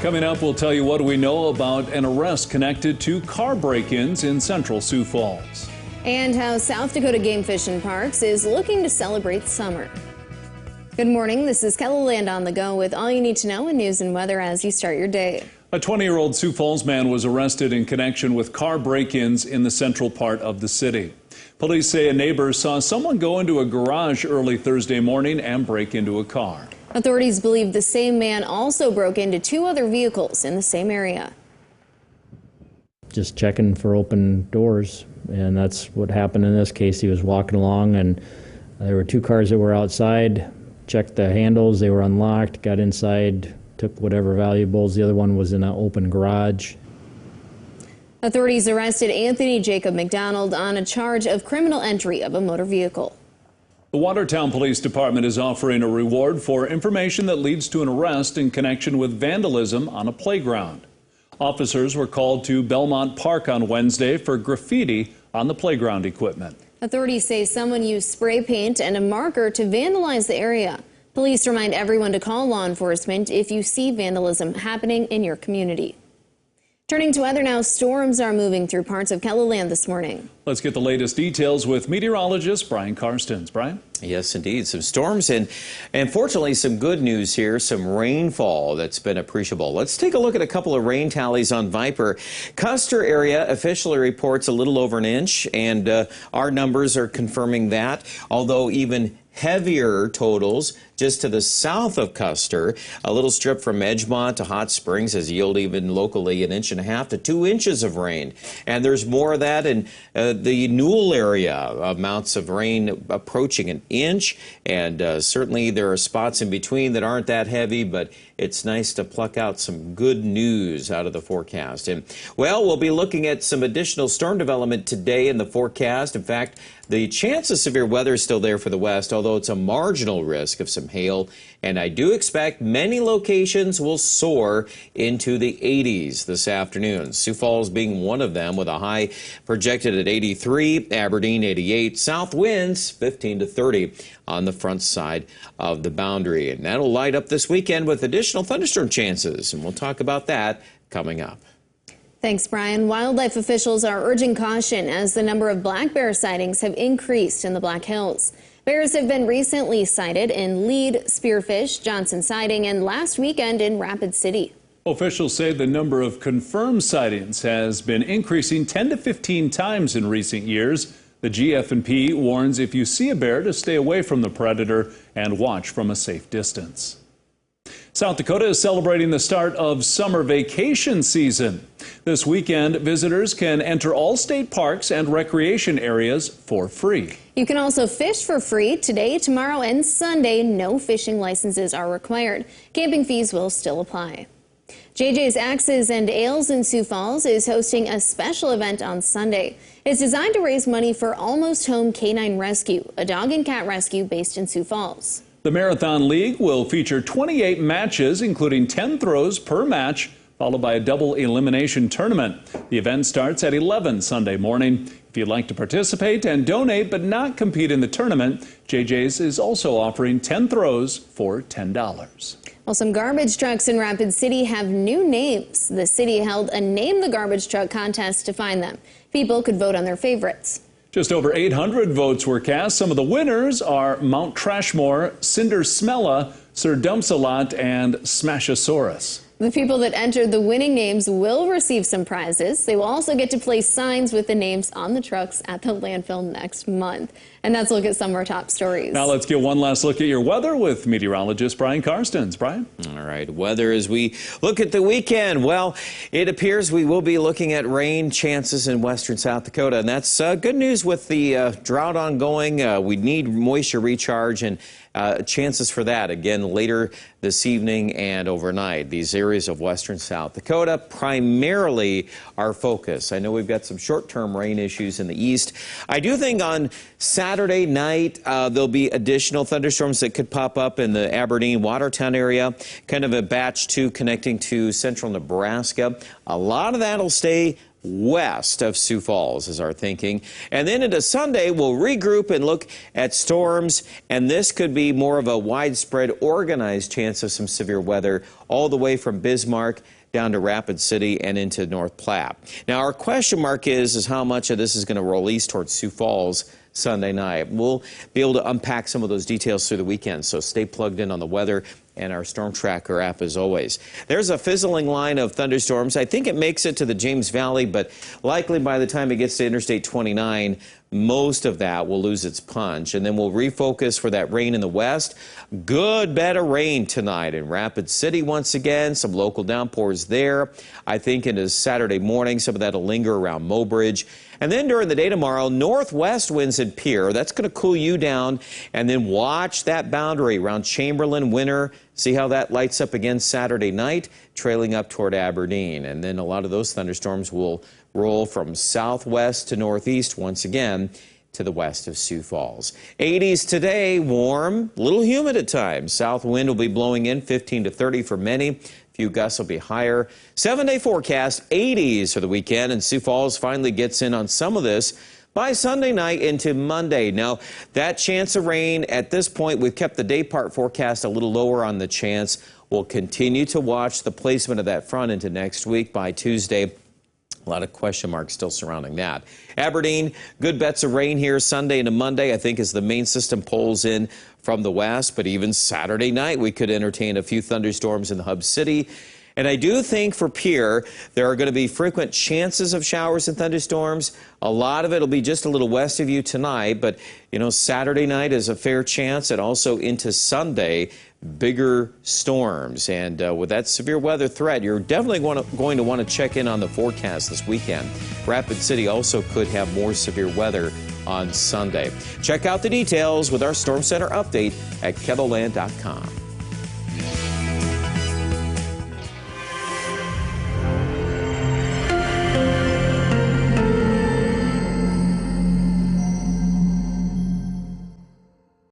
Coming up, we'll tell you what we know about an arrest connected to car break-ins in central Sioux Falls. And how South Dakota Game Fish and Parks is looking to celebrate summer. Good morning, this is KELOLAND on the go with all you need to know in news and weather as you start your day. A 20-year-old Sioux Falls man was arrested in connection with car break-ins in the central part of the city. Police say a neighbor saw someone go into a garage early Thursday morning and break into a car. Authorities believe the same man also broke into two other vehicles in the same area. Just checking for open doors, and that's what happened in this case. He was walking along and there were two cars that were outside, checked the handles, they were unlocked, got inside, took whatever valuables. The other one was in an open garage. Authorities arrested Anthony Jacob McDonald on a charge of criminal entry of a motor vehicle. The Watertown Police Department is offering a reward for information that leads to an arrest in connection with vandalism on a playground. Officers were called to Belmont Park on Wednesday for graffiti on the playground equipment. Authorities say someone used spray paint and a marker to vandalize the area. Police remind everyone to call law enforcement if you see vandalism happening in your community. Turning to weather now, storms are moving through parts of KELOLAND this morning. Let's get the latest details with meteorologist Brian Karstens. Brian? Yes, indeed. Some storms and fortunately some good news here, some rainfall that's been appreciable. Let's take a look at a couple of rain tallies on Viper. Custer area officially reports a little over an inch, and our numbers are confirming that, although even heavier totals just to the south of Custer. A little strip from Edgemont to Hot Springs has yielded even locally 1.5 to 2 inches of rain. And there's more of that in the Newell area, amounts of rain approaching an inch. And certainly there are spots in between that aren't that heavy, but it's nice to pluck out some good news out of the forecast. And, well, we'll be looking at some additional storm development today in the forecast. In fact, the chance of severe weather is still there for the west, although it's a marginal risk of some hail. And I do expect many locations will soar into the 80s this afternoon. Sioux Falls being one of them, with a high projected at 83, Aberdeen 88, south winds 15 to 30 on the front side of the boundary. And that'll light up this weekend with additional thunderstorm chances. And we'll talk about that coming up. Thanks, Brian. Wildlife officials are urging caution as the number of black bear sightings have increased in the Black Hills. Bears have been recently sighted in Lead, Spearfish, Johnson Siding, and last weekend in Rapid City. Officials say the number of confirmed sightings has been increasing 10 to 15 times in recent years. The GF&P warns if you see a bear to stay away from the predator and watch from a safe distance. South Dakota is celebrating the start of summer vacation season. This weekend, visitors can enter all state parks and recreation areas for free. You can also fish for free today, tomorrow, and Sunday. No fishing licenses are required. Camping fees will still apply. JJ's Axes and Ales in Sioux Falls is hosting a special event on Sunday. It's designed to raise money for Almost Home Canine Rescue, a dog and cat rescue based in Sioux Falls. The Marathon League will feature 28 matches, including 10 throws per match, followed by a double elimination tournament. The event starts at 11 Sunday morning. If you'd like to participate and donate but not compete in the tournament, JJ's is also offering 10 throws for $10. Well, some garbage trucks in Rapid City have new names. The city held a Name the Garbage Truck contest to find them. People could vote on their favorites. Just over 800 votes were cast. Some of the winners are Mount Trashmore, Cinder Smella, Sir Dumpsalot, and Smashosaurus. The people that entered the winning names will receive some prizes. They will also get to place signs with the names on the trucks at the landfill next month. And that's a look at some of our top stories. Now let's get one last look at your weather with meteorologist Brian Karstens. Brian? All right, weather as we look at the weekend. Well, it appears we will be looking at rain chances in western South Dakota. And that's good news with the drought ongoing. We need moisture recharge and chances for that again later this evening and overnight. These areas of western South Dakota primarily our focus. I know we've got some short-term rain issues in the east. I do think on Saturday night there'll be additional thunderstorms that could pop up in the Aberdeen, Watertown area, kind of a batch 2 connecting to central Nebraska. A lot of that will stay west of Sioux Falls is our thinking. And then into Sunday, we'll regroup and look at storms, and this could be more of a widespread organized chance of some severe weather all the way from Bismarck down to Rapid City and into North Platte. Now, our question mark is how much of this is going to roll east towards Sioux Falls Sunday night. We'll be able to unpack some of those details through the weekend, so stay plugged in on the weather and our Storm Tracker app as always. There's a fizzling line of thunderstorms. I think it makes it to the James Valley, but likely by the time it gets to Interstate 29, most of that will lose its punch. And then we'll refocus for that rain in the west. Good bit of rain tonight in Rapid City once again. Some local downpours there. I think into Saturday morning, some of that will linger around Mobridge. And then during the day tomorrow, northwest winds in Pierre. That's going to cool you down. And then watch that boundary around Chamberlain, Winter. See how that lights up again Saturday night, trailing up toward Aberdeen. And then a lot of those thunderstorms will roll from southwest to northeast once again to the west of Sioux Falls. 80s today, warm, a little humid at times. South wind will be blowing in 15 to 30 for many. Few gusts will be higher. 7-day forecast, 80s for the weekend, and Sioux Falls finally gets in on some of this by Sunday night into Monday. Now, that chance of rain at this point, we've kept the day part forecast a little lower on the chance. We'll continue to watch the placement of that front into next week by Tuesday. A lot of question marks still surrounding that. Aberdeen, good bets of rain here Sunday into Monday, I think, as the main system pulls in from the west. But even Saturday night, we could entertain a few thunderstorms in the hub city. And I do think for Pierre, there are going to be frequent chances of showers and thunderstorms. A lot of it will be just a little west of you tonight. But, you know, Saturday night is a fair chance, and also into Sunday, bigger storms. And with that severe weather threat, you're definitely going to want to check in on the forecast this weekend. Rapid City also could have more severe weather on Sunday. Check out the details with our Storm Center update at KELOLAND.com.